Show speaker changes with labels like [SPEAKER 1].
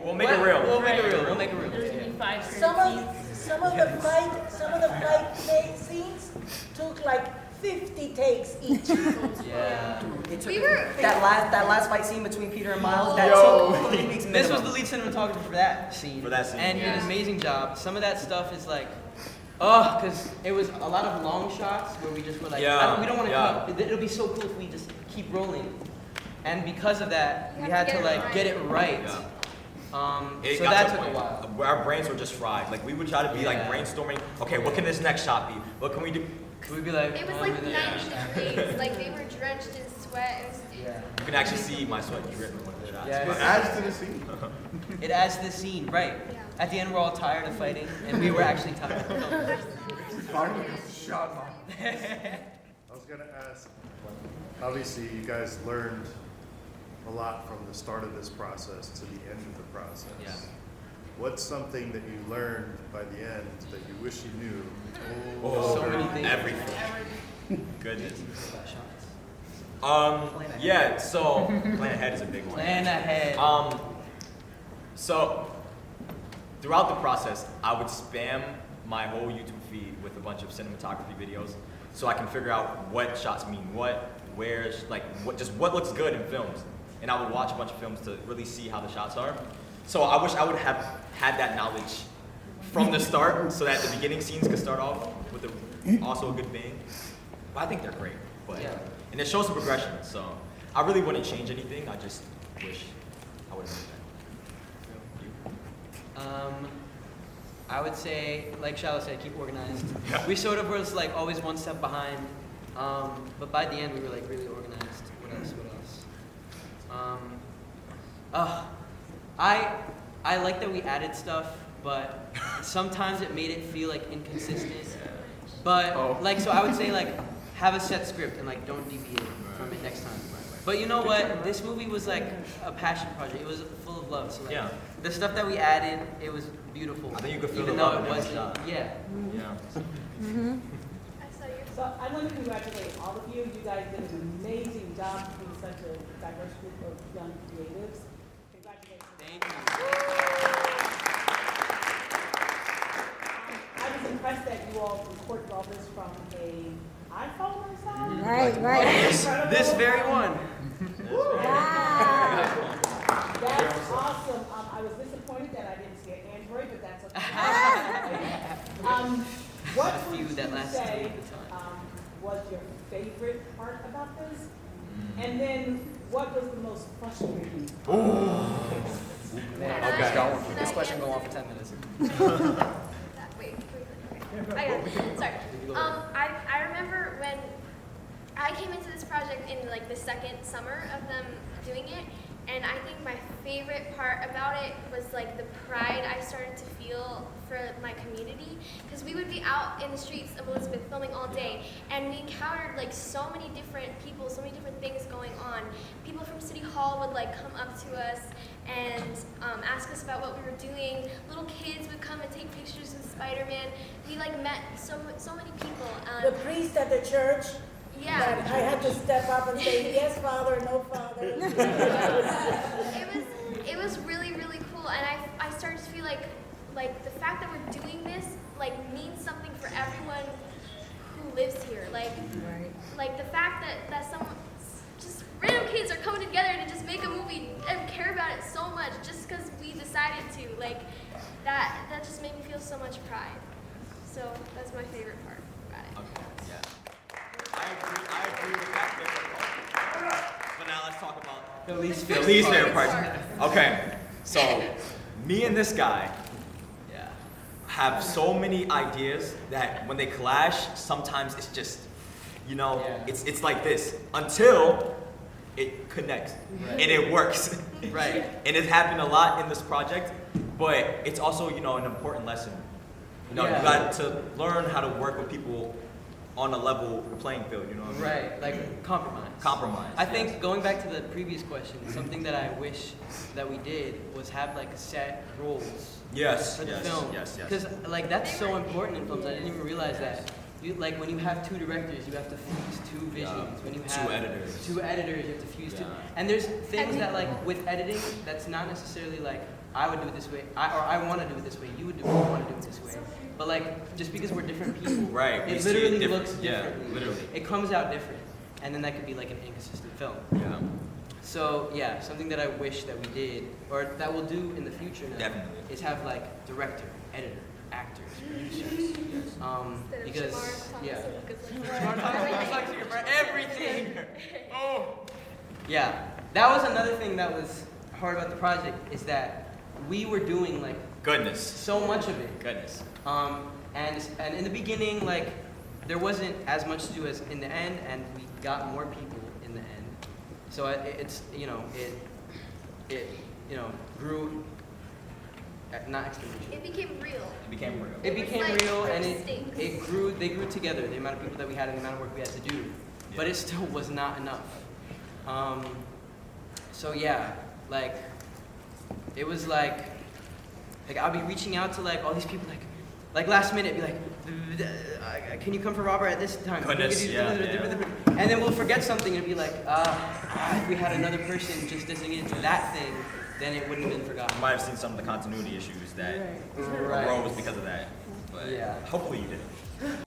[SPEAKER 1] We'll make it real.
[SPEAKER 2] We'll make it real. We'll make it real.
[SPEAKER 3] There's gonna be 5
[SPEAKER 4] Some of the fight scenes took like 50 takes each.
[SPEAKER 2] Yeah.
[SPEAKER 5] That last fight scene between Peter and Miles, that
[SPEAKER 1] Yo.
[SPEAKER 5] took 3 weeks minimum.
[SPEAKER 2] This was the lead cinematographer for that scene. And he did an amazing job. Some of that stuff is like, because it was a lot of long shots where we just were like, we don't want to cut. It'll be so cool if we just keep rolling. And because of that, we had to like get it right. So that took a while.
[SPEAKER 1] Our brains were just fried. Like we would try to be like brainstorming. Okay, what can this next shot be? What can we do?
[SPEAKER 2] We'd be like,
[SPEAKER 6] it was like 90 degrees. Like they were drenched in sweat.
[SPEAKER 1] You can actually see my sweat drip.
[SPEAKER 2] Yeah,
[SPEAKER 7] it adds to the scene.
[SPEAKER 2] It adds to the scene, right?
[SPEAKER 6] Yeah.
[SPEAKER 2] At the end, we're all tired of fighting, and we were actually tired.
[SPEAKER 7] Finally got the shot on. I was gonna ask. Obviously, you guys learned a lot from the start of this process to the end of the process.
[SPEAKER 2] Yeah.
[SPEAKER 7] What's something that you learned by the end that you wish you knew?
[SPEAKER 2] So many things.
[SPEAKER 1] Everything. Goodness. Yeah, so plan ahead is a big one.
[SPEAKER 2] Plan ahead.
[SPEAKER 1] So throughout the process, I would spam my whole YouTube feed with a bunch of cinematography videos so I can figure out what shots mean what, where, like what looks good in films. And I would watch a bunch of films to really see how the shots are. So I wish I would have had that knowledge from the start so that the beginning scenes could start off with also a good bang. But I think they're great. But and it shows some progression, so I really wouldn't change anything. I just wish I would have done that.
[SPEAKER 2] I would say, like Shallow said, keep organized. We sort of was like always one step behind, but by the end we were like really organized. What else? I like that we added stuff, but sometimes it made it feel like inconsistent. But like, so I would say like have a set script and like don't deviate from it next time. But you know what? This movie was like a passion project. It was full of love. So like the stuff that we added, it was beautiful.
[SPEAKER 1] I think you could feel
[SPEAKER 2] even
[SPEAKER 1] the
[SPEAKER 2] though
[SPEAKER 1] love
[SPEAKER 2] it
[SPEAKER 1] in
[SPEAKER 2] wasn't.
[SPEAKER 1] shot.
[SPEAKER 2] Yeah.
[SPEAKER 3] So I want to congratulate all of you. You guys did an amazing job being such a diverse group of young creatives. Congratulations.
[SPEAKER 2] Thank you.
[SPEAKER 3] I was impressed that you all recorded all this from a iPhone or something.
[SPEAKER 4] Right.
[SPEAKER 2] This very one.
[SPEAKER 4] Wow.
[SPEAKER 3] That's awesome. I was disappointed that I didn't see an Android, but that's okay. What
[SPEAKER 2] A few
[SPEAKER 3] would
[SPEAKER 2] that
[SPEAKER 3] you
[SPEAKER 2] lasted
[SPEAKER 3] say
[SPEAKER 2] the time.
[SPEAKER 3] was your favorite part about this? And then what was the most frustrating part?
[SPEAKER 5] Okay. This question will go on for 10 minutes.
[SPEAKER 6] Wait. Okay. I got it. Sorry. I remember when I came into this project in like the second summer of them doing it, and I think my favorite part about it was like the pride I started to feel for my community, because we would be out in the streets of Elizabeth filming all day, and we encountered like so many different people, so many different things going on. People from City Hall would like come up to us and ask us about what we were doing. Little kids would come and take pictures with Spider-Man. We like met so many people.
[SPEAKER 4] The priest at the church.
[SPEAKER 6] Yeah.
[SPEAKER 4] That I had to step up and say, yes, Father, no, Father.
[SPEAKER 6] It was really, really cool, and I started to feel like the fact that we're doing this like means something for everyone who lives here. Like the fact that some just random kids are coming together to just make a movie and care about it so much just because we decided to. Like that just made me feel so much pride. So that's my favorite part about it.
[SPEAKER 1] Okay. Yeah. I agree with that favorite part. But now let's talk about
[SPEAKER 2] The least
[SPEAKER 1] favorite parts. Okay. So me and this guy have so many ideas that when they clash, sometimes it's just, it's like this until it connects and it works.
[SPEAKER 2] Right.
[SPEAKER 1] And it happened a lot in this project, but it's also, an important lesson. You got to learn how to work with people on a level playing field, you know what I mean?
[SPEAKER 2] Right, like compromise. I think going back to the previous question, something that I wish that we did was have like set rules for the film.
[SPEAKER 1] Yes.
[SPEAKER 2] Because like that's so important in films. I didn't even realize that. you like when you have two directors, you have to fuse two visions. When you have two editors, you have to fuse two. And there's things that like with editing, that's not necessarily like I would do it this way, or I want to do it this way. You would want to do it this way. But like just because we're different people,
[SPEAKER 1] right?
[SPEAKER 2] It literally looks differently.
[SPEAKER 1] Yeah, literally.
[SPEAKER 2] It comes out different, and then that could be like an inconsistent film.
[SPEAKER 1] Yeah.
[SPEAKER 2] So yeah, something that I wish that we did, or that we'll do in the future now,
[SPEAKER 1] Definitely.
[SPEAKER 2] is have like director, editor, actors, producers. Because Shamar Thomas looks like for everything. Oh. Yeah, that was another thing that was hard about the project is that we were doing like
[SPEAKER 1] goodness
[SPEAKER 2] so much of it.
[SPEAKER 1] Goodness.
[SPEAKER 2] And in the beginning, like there wasn't as much to do as in the end, and we got more people in the end. So it's it grew, not exponentially.
[SPEAKER 6] It became real.
[SPEAKER 1] It became real.
[SPEAKER 2] It became
[SPEAKER 6] was like
[SPEAKER 2] real, and
[SPEAKER 6] stakes.
[SPEAKER 2] it grew. They grew together. The amount of people that we had and the amount of work we had to do, but it still was not enough. So yeah, like it was like I'll be reaching out to like all these people like last minute, be like, can you come for Robert at this time?
[SPEAKER 1] Goodness,
[SPEAKER 2] And then we'll forget something and be like, if we had another person just designated to that thing, then it wouldn't have been forgotten.
[SPEAKER 1] You might have seen some of the continuity issues that
[SPEAKER 2] Right.
[SPEAKER 1] arose because of that. But
[SPEAKER 2] Yeah.
[SPEAKER 1] hopefully you didn't.